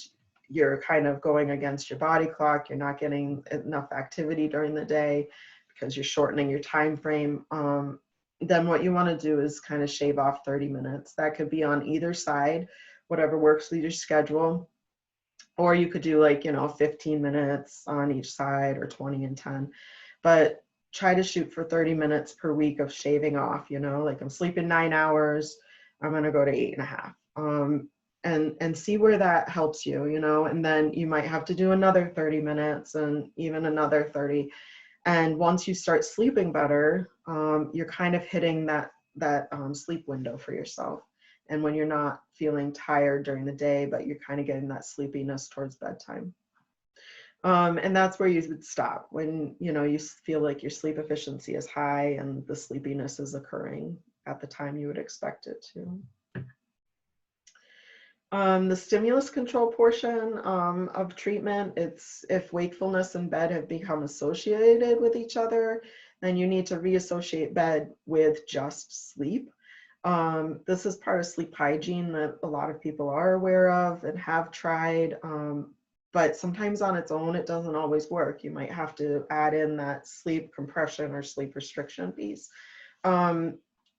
you're kind of going against your body clock. You're not getting enough activity during the day because you're shortening your time frame. Then what you want to do is kind of shave off 30 minutes. That could be on either side, whatever works with your schedule. Or you could do 15 minutes on each side, or 20 and 10. But try to shoot for 30 minutes per week of shaving off, like I'm sleeping 9 hours, I'm going to go to 8.5. And see where that helps you, and then you might have to do another 30 minutes and even another 30. And once you start sleeping better, you're kind of hitting that sleep window for yourself. And when you're not feeling tired during the day, but you're kind of getting that sleepiness towards bedtime. And that's where you would stop when, you feel like your sleep efficiency is high and the sleepiness is occurring at the time you would expect it to. The stimulus control portion of treatment, it's if wakefulness and bed have become associated with each other, then you need to reassociate bed with just sleep. This is part of sleep hygiene that a lot of people are aware of and have tried, but sometimes on its own, it doesn't always work. You might have to add in that sleep compression or sleep restriction piece. But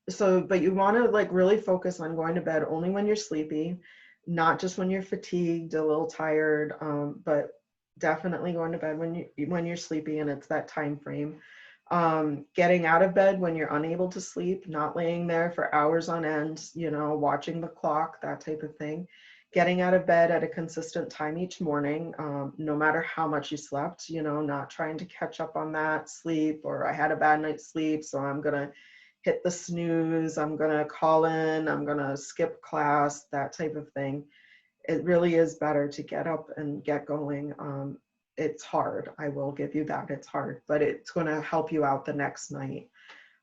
you want to really focus on going to bed only when you're sleepy, not just when you're fatigued, a little tired, but definitely going to bed when you're sleepy and it's that time frame. Getting out of bed when you're unable to sleep, not laying there for hours on end, watching the clock, that type of thing. Getting out of bed at a consistent time each morning, no matter how much you slept, not trying to catch up on that sleep, or I had a bad night's sleep, so I'm gonna hit the snooze, I'm going to call in, I'm going to skip class, that type of thing. It really is better to get up and get going. It's hard. I will give you that. It's hard, but it's going to help you out the next night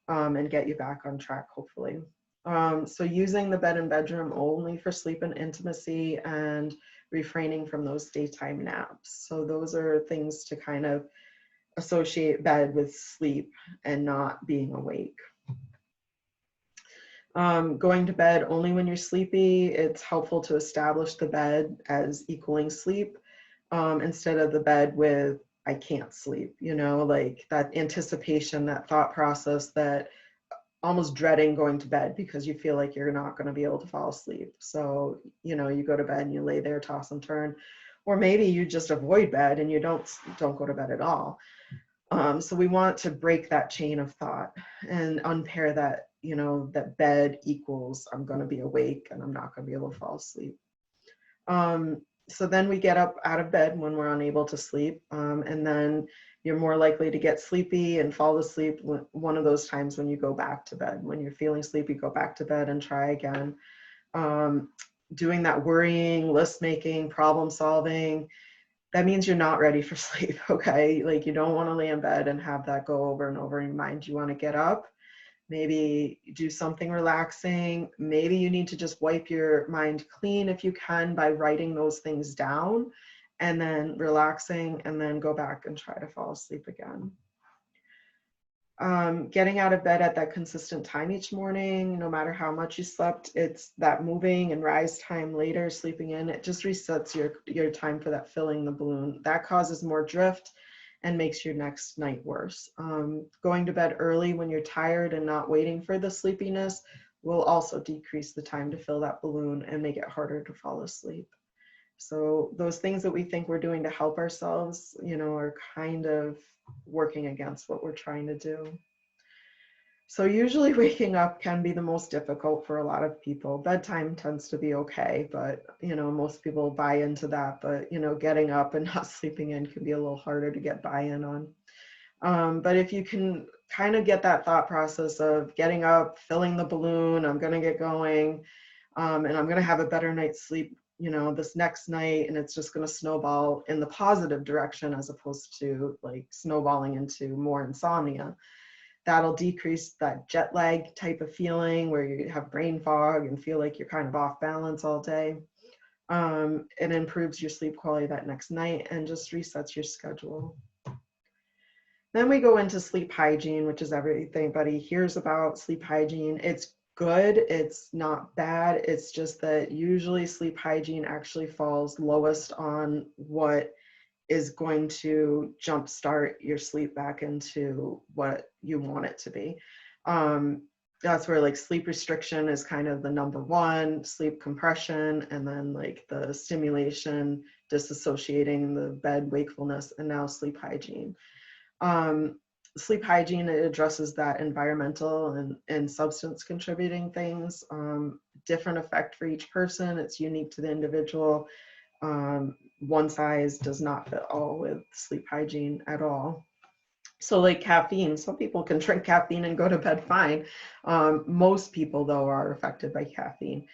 and get you back on track, hopefully. So using the bed and bedroom only for sleep and intimacy, and refraining from those daytime naps. So those are things to kind of associate bed with sleep and not being awake. Going to bed only when you're sleepy, it's helpful to establish the bed as equaling sleep instead of the bed with I can't sleep, you know, like that anticipation, that thought process, that almost dreading going to bed because you feel like you're not going to be able to fall asleep. So, you know, you go to bed and you lay there, toss and turn, or maybe you just avoid bed and you don't go to bed at all. So we want to break that chain of thought and unpair that, you know, that bed equals I'm going to be awake and I'm not going to be able to fall asleep. So then we get up out of bed when we're unable to sleep, and then you're more likely to get sleepy and fall asleep one of those times when you go back to bed. When you're feeling sleepy, go back to bed and try again. Doing that worrying, list making, problem solving, that means you're not ready for sleep, okay? Like you don't want to lay in bed and have that go over and over in your mind. You want to get up, maybe do something relaxing. Maybe you need to just wipe your mind clean if you can by writing those things down and then relaxing, and then go back and try to fall asleep again. Getting out of bed at that consistent time each morning, no matter how much you slept, it's that moving and rise time later, sleeping in, it just resets your time for that filling the balloon. That causes more drift and makes your next night worse. Going to bed early when you're tired and not waiting for the sleepiness will also decrease the time to fill that balloon and make it harder to fall asleep. So those things that we think we're doing to help ourselves, you know, are kind of working against what we're trying to do. So usually waking up can be the most difficult for a lot of people. Bedtime tends to be okay, but you know, most people buy into that. But you know, getting up and not sleeping in can be a little harder to get buy-in on. But if you can kind of get that thought process of getting up, filling the balloon, I'm going to get going, and I'm going to have a better night's sleep, you know, this next night, and it's just going to snowball in the positive direction as opposed to like snowballing into more insomnia. That'll decrease that jet lag type of feeling where you have brain fog and feel like you're kind of off balance all day. It improves your sleep quality that next night and just resets your schedule. Then we go into sleep hygiene, which is everybody hears about sleep hygiene. It's good, it's not bad. It's just that usually sleep hygiene actually falls lowest on what is going to jumpstart your sleep back into what you want it to be. That's where like sleep restriction is kind of the number one, sleep compression, and then like the stimulation, disassociating the bed wakefulness, and now sleep hygiene. Sleep hygiene, it addresses that environmental and substance contributing things. Different effect for each person. It's unique to the individual. One size does not fit all with sleep hygiene at all. So like caffeine, some people can drink caffeine and go to bed fine. Most people though are affected by caffeine.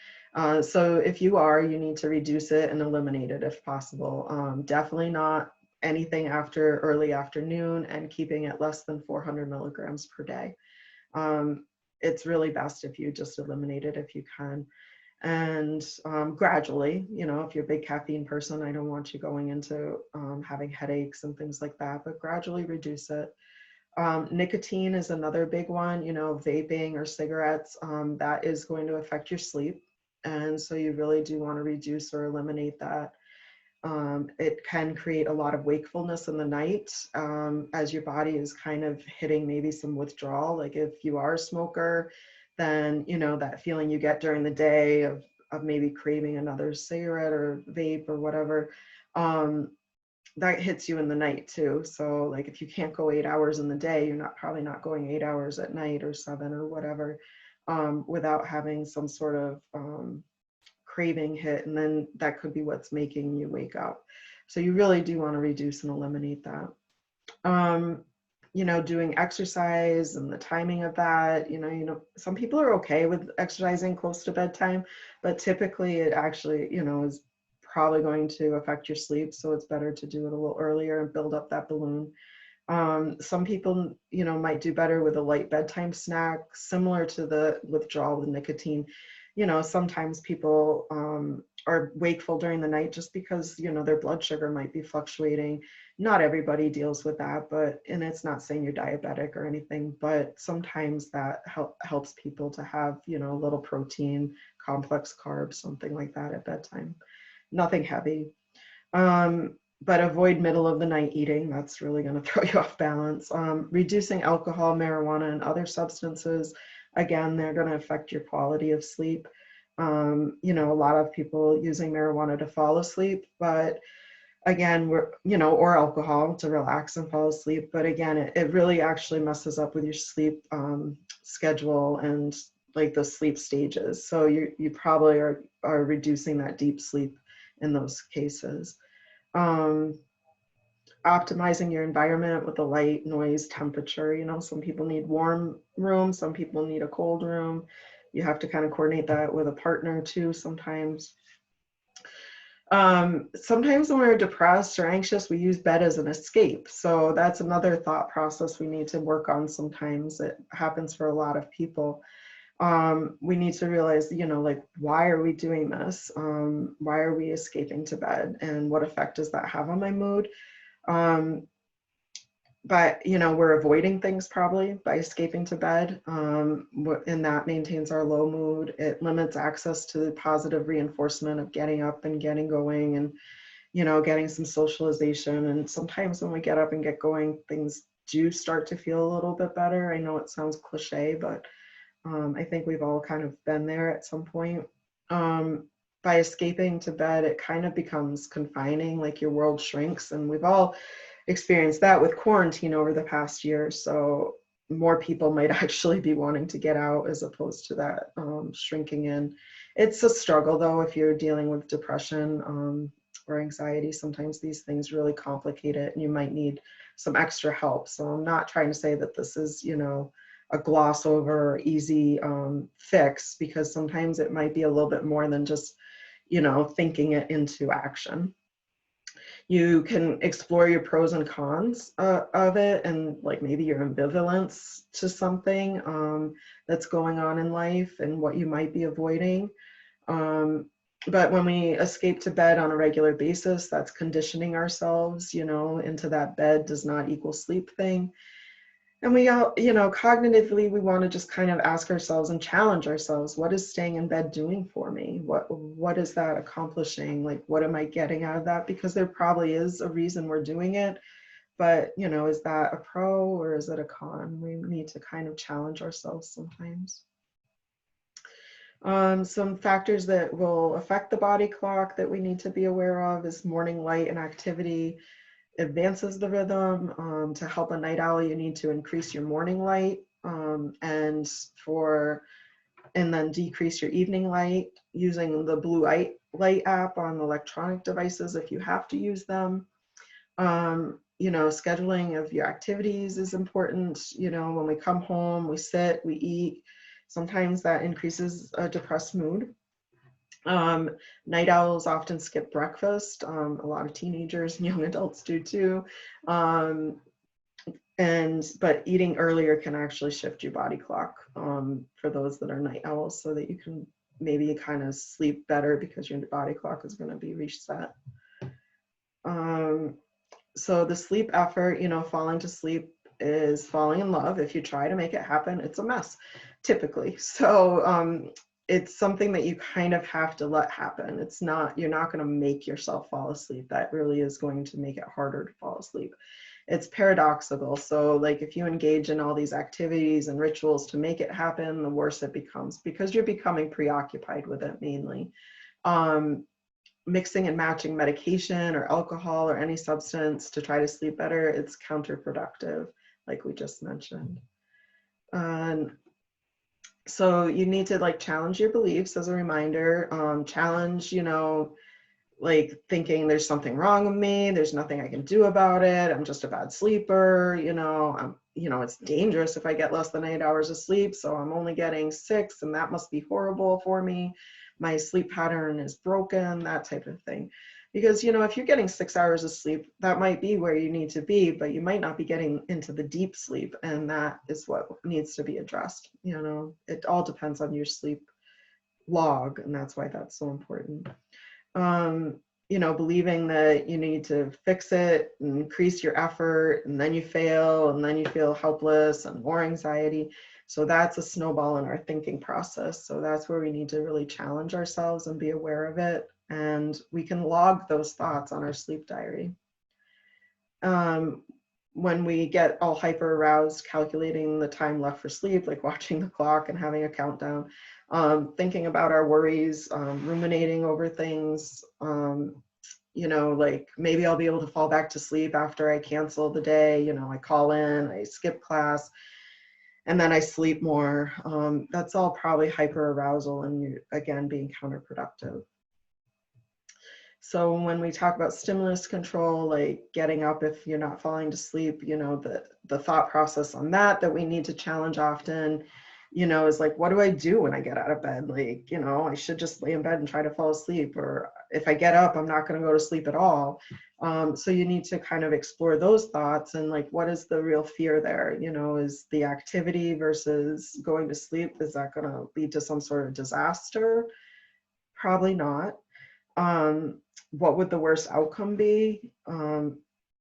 So if you are, you need to reduce it and eliminate it if possible. Definitely not anything after early afternoon, and keeping it less than 400 milligrams per day. It's really best if you just eliminate it if you can. And gradually, you know, if you're a big caffeine person, I don't want you going into having headaches and things like that, but gradually reduce it. Nicotine is another big one, you know, vaping or cigarettes, that is going to affect your sleep. And so you really do want to reduce or eliminate that. It can create a lot of wakefulness in the night as your body is kind of hitting maybe some withdrawal. Like if you are a smoker, then, you know, that feeling you get during the day of maybe craving another cigarette or vape or whatever, that hits you in the night too. So like if you can't go 8 hours in the day, you're probably not going 8 hours at night or 7 or whatever, without having some sort of craving hit, and then that could be what's making you wake up. So you really do want to reduce and eliminate that. you know, doing exercise and the timing of that, some people are okay with exercising close to bedtime, but typically it actually, is probably going to affect your sleep. So it's better to do it a little earlier and build up that balloon. Some people, might do better with a light bedtime snack, similar to the withdrawal with nicotine. Sometimes people are wakeful during the night just because, their blood sugar might be fluctuating. Not everybody deals with that, and it's not saying you're diabetic or anything, but sometimes that helps people to have, a little protein, complex carbs, something like that at bedtime. Nothing heavy. But avoid middle of the night eating. That's really going to throw you off balance. Reducing alcohol, marijuana, and other substances. Again, they're going to affect your quality of sleep. A lot of people using marijuana to fall asleep, but again, or alcohol to relax and fall asleep. But again, it really actually messes up with your sleep schedule and like the sleep stages. So you probably are reducing that deep sleep in those cases. Optimizing your environment with the light, noise, temperature. Some people need warm room, some people need a cold room. You have to kind of coordinate that with a partner too sometimes. Sometimes when we're depressed or anxious, we use bed as an escape. So that's another thought process we need to work on sometimes. It happens for a lot of people. We need to realize, like, why are we doing this? Why are we escaping to bed? And what effect does that have on my mood? But, we're avoiding things probably by escaping to bed. And that maintains our low mood. It limits access to the positive reinforcement of getting up and getting going and, getting some socialization. And sometimes when we get up and get going, things do start to feel a little bit better. I know it sounds cliche, but I think we've all kind of been there at some point. By escaping to bed, it kind of becomes confining, like your world shrinks. And we've all experienced that with quarantine over the past year. So more people might actually be wanting to get out as opposed to that shrinking in. It's a struggle though, if you're dealing with depression or anxiety. Sometimes these things really complicate it and you might need some extra help. So I'm not trying to say that this is, a gloss over or easy fix, because sometimes it might be a little bit more than just, thinking it into action. You can explore your pros and cons of it, and like maybe your ambivalence to something that's going on in life and what you might be avoiding. But when we escape to bed on a regular basis, that's conditioning ourselves, into that bed does not equal sleep thing. And we all, cognitively, we want to just kind of ask ourselves and challenge ourselves, what is staying in bed doing for me? What is that accomplishing? Like, what am I getting out of that? Because there probably is a reason we're doing it, but, is that a pro or is it a con? We need to kind of challenge ourselves sometimes. Some factors that will affect the body clock that we need to be aware of is morning light and activity advances the rhythm. To help a night owl, you need to increase your morning light and then decrease your evening light using the blue light app on electronic devices if you have to use them. Scheduling of your activities is important. When we come home, we sit, we eat. Sometimes that increases a depressed mood. Night owls often skip breakfast. A lot of teenagers and young adults do too. But eating earlier can actually shift your body clock for those that are night owls, so that you can maybe kind of sleep better because your body clock is going to be reset. So the sleep effort, falling to sleep is falling in love. If you try to make it happen, it's a mess, typically. So it's something that you kind of have to let happen. You're not going to make yourself fall asleep. That really is going to make it harder to fall asleep. It's paradoxical. So like if you engage in all these activities and rituals to make it happen, the worse it becomes because you're becoming preoccupied with it mainly. Mixing and matching medication or alcohol or any substance to try to sleep better, it's counterproductive, like we just mentioned. So you need to challenge your beliefs as a reminder, challenge, like thinking there's something wrong with me, there's nothing I can do about it, I'm just a bad sleeper, it's dangerous if I get less than 8 hours of sleep, so I'm only getting 6 and that must be horrible for me. My sleep pattern is broken, that type of thing. Because, if you're getting 6 hours of sleep, that might be where you need to be, but you might not be getting into the deep sleep, and that is what needs to be addressed. It all depends on your sleep log, and that's why that's so important. Believing that you need to fix it, increase your effort, and then you fail, and then you feel helpless and more anxiety. So that's a snowball in our thinking process. So that's where we need to really challenge ourselves and be aware of it. And we can log those thoughts on our sleep diary. When we get all hyper aroused, calculating the time left for sleep, like watching the clock and having a countdown, thinking about our worries, ruminating over things, like maybe I'll be able to fall back to sleep after I cancel the day, I call in, I skip class, and then I sleep more. That's all probably hyper arousal and you, again, being counterproductive. So when we talk about stimulus control, like getting up if you're not falling to sleep, the thought process on that we need to challenge often, is like, what do I do when I get out of bed? Like, I should just lay in bed and try to fall asleep. Or if I get up, I'm not going to go to sleep at all. So you need to kind of explore those thoughts and like, what is the real fear there? Is the activity versus going to sleep, is that going to lead to some sort of disaster? Probably not. What would the worst outcome be?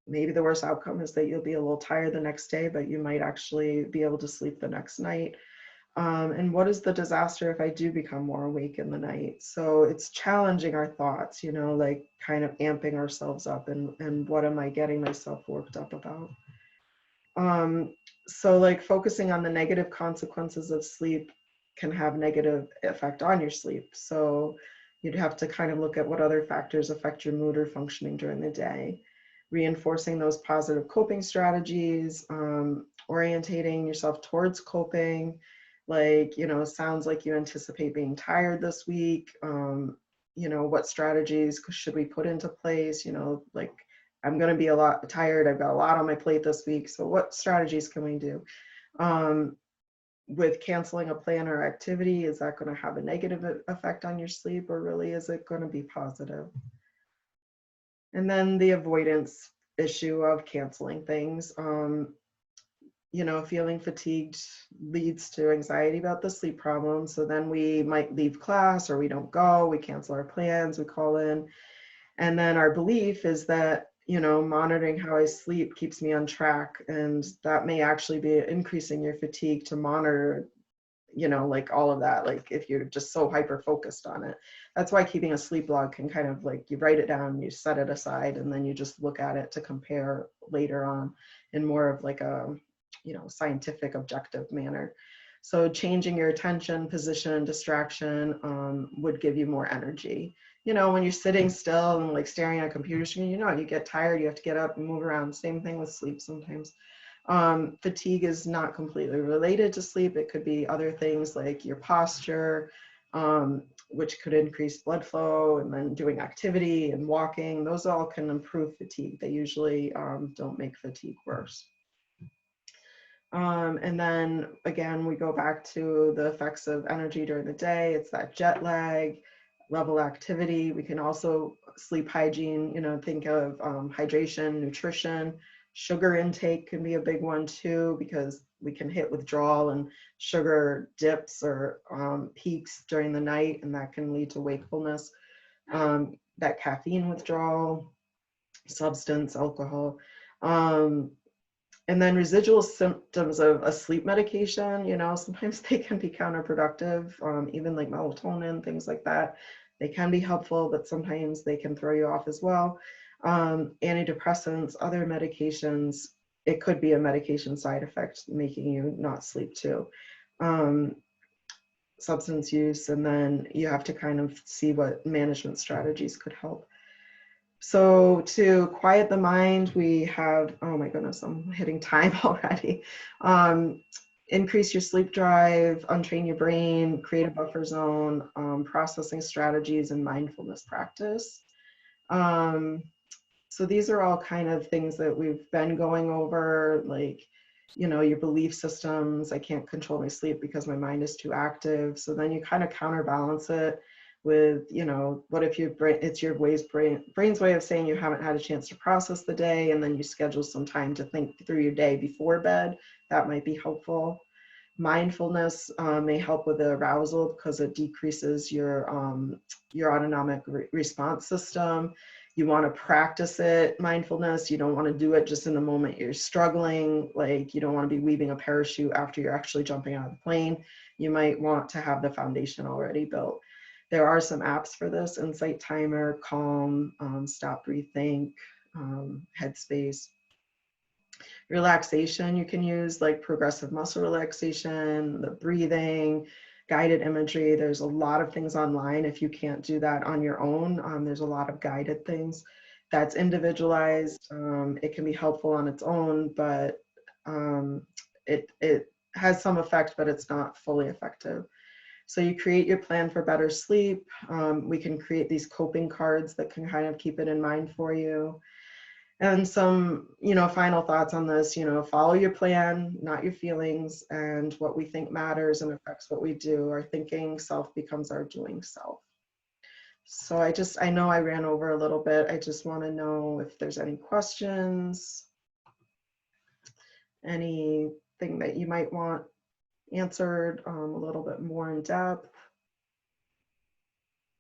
Maybe the worst outcome is that you'll be a little tired the next day, but you might actually be able to sleep the next night. And what is the disaster if I do become more awake in the night? So it's challenging our thoughts, like kind of amping ourselves up and what am I getting myself worked up about? So like focusing on the negative consequences of sleep can have negative effect on your sleep. So you'd have to kind of look at what other factors affect your mood or functioning during the day. Reinforcing those positive coping strategies, orientating yourself towards coping, like, sounds like you anticipate being tired this week. What strategies should we put into place? Like, I'm going to be a lot tired. I've got a lot on my plate this week. So what strategies can we do? With canceling a plan or activity, is that going to have a negative effect on your sleep, or really is it going to be positive? And then the avoidance issue of canceling things. Feeling fatigued leads to anxiety about the sleep problem. So then we might leave class or we don't go, we cancel our plans, we call in. And then our belief is that, monitoring how I sleep keeps me on track. And that may actually be increasing your fatigue to monitor, like all of that, like if you're just so hyper focused on it. That's why keeping a sleep log can kind of like, you write it down, you set it aside, and then you just look at it to compare later on in more of like a, scientific objective manner. So changing your attention, position, and distraction would give you more energy. When you're sitting still and like staring at a computer screen, you get tired, you have to get up and move around. Same thing with sleep sometimes. Fatigue is not completely related to sleep. It could be other things like your posture, which could increase blood flow, and then doing activity and walking. Those all can improve fatigue. They usually don't make fatigue worse. And then again, we go back to the effects of energy during the day. It's that jet lag, level activity. We can also sleep hygiene, think of hydration, nutrition. Sugar intake can be a big one too, because we can hit withdrawal and sugar dips or peaks during the night, and that can lead to wakefulness. That caffeine withdrawal, substance, alcohol. And then residual symptoms of a sleep medication, sometimes they can be counterproductive, even like melatonin, things like that. They can be helpful, but sometimes they can throw you off as well. Antidepressants, other medications, it could be a medication side effect making you not sleep too. Substance use, and then you have to kind of see what management strategies could help. So to quiet the mind, we have, oh my goodness, I'm hitting time already. Increase your sleep drive, untrain your brain, create a buffer zone, processing strategies, and mindfulness practice. So these are all kind of things that we've been going over, like, you know, your belief systems. I can't control my sleep because my mind is too active. So then you kind of counterbalance it with, you know, what if your brain, it's your brain's way of saying you haven't had a chance to process the day, and then you schedule some time to think through your day before bed. That might be helpful. Mindfulness may help with the arousal because it decreases your autonomic response system. You want to practice it, mindfulness. You don't want to do it just in the moment you're struggling. Like, you don't want to be weaving a parachute after you're actually jumping out of the plane. You might want to have the foundation already built. There are some apps for this: Insight Timer, Calm, Stop, Breathe, Think, Headspace. Relaxation, you can use like progressive muscle relaxation, the breathing, guided imagery. There's a lot of things online. If you can't do that on your own, there's a lot of guided things that's individualized. It can be helpful on its own, but it has some effect, but it's not fully effective. So you create your plan for better sleep. We can create these coping cards that can kind of keep it in mind for you. And some, you know, final thoughts on this, you know, follow your plan, not your feelings, and what we think matters and affects what we do. Our thinking self becomes our doing self. So I know I ran over a little bit. I just want to know if there's any questions, anything that you might want answered a little bit more in depth.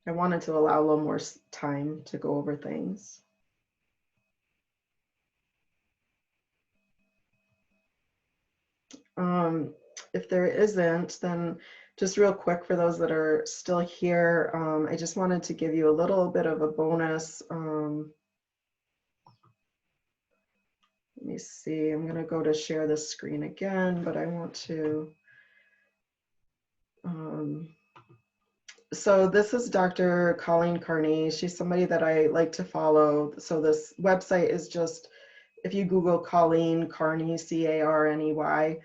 I wanted to allow a little more time to go over things. If there isn't, then just real quick for those that are still here, I just wanted to give you a little bit of a bonus. Let me see, I'm going to go to share this screen again, but I want to. So this is Dr. Colleen Carney. She's somebody that I like to follow. So this website is just, if you Google Colleen Carney, C-A-R-N-E-Y,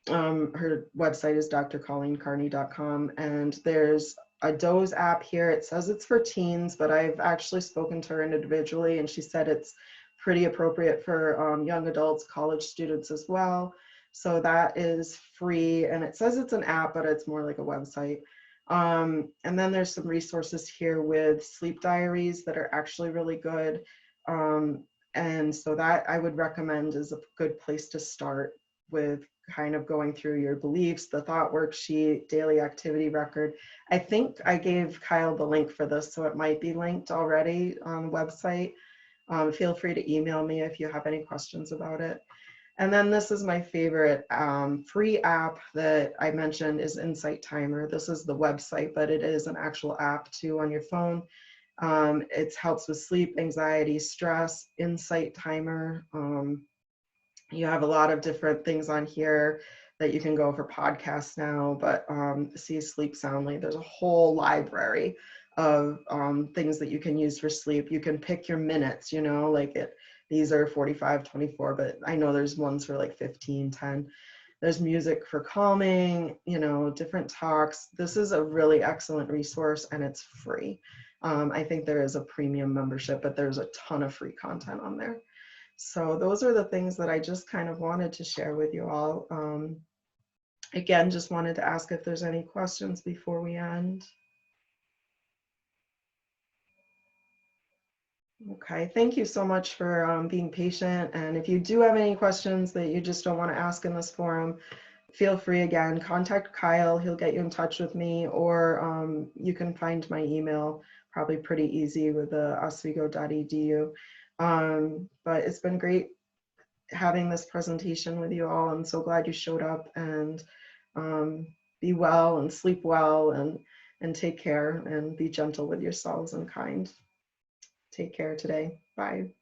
her website is drcolleencarney.com, and there's a Doze app here. It says it's for teens, but I've actually spoken to her individually, and she said it's pretty appropriate for young adults, college students as well. So that is free, and it says it's an app, but it's more like a website. And then there's some resources here with sleep diaries that are actually really good. And so that I would recommend is a good place to start with, kind of going through your beliefs, the thought worksheet, daily activity record. I think I gave Kyle the link for this, so it might be linked already on the website. Feel free to email me if you have any questions about it. And then this is my favorite free app that I mentioned is Insight Timer. This is the website, but it is an actual app too on your phone. It helps with sleep, anxiety, stress. Insight Timer. You have a lot of different things on here that you can go for podcasts now, but see Sleep Soundly. There's a whole library of things that you can use for sleep. You can pick your minutes, you know, like these are 45, 24, but I know there's ones for like 15, 10. There's music for calming, you know, different talks. This is a really excellent resource, and it's free. I think there is a premium membership, but there's a ton of free content on there. So those are the things that I just kind of wanted to share with you all. Again, just wanted to ask if there's any questions before we end. Okay, thank you so much for being patient. And if you do have any questions that you just don't want to ask in this forum, feel free, again, contact Kyle. He'll get you in touch with me, or you can find my email probably pretty easy with oswego.edu. But it's been great having this presentation with you all. I'm so glad you showed up, and be well and sleep well, and take care and be gentle with yourselves and kind. Take care today. Bye.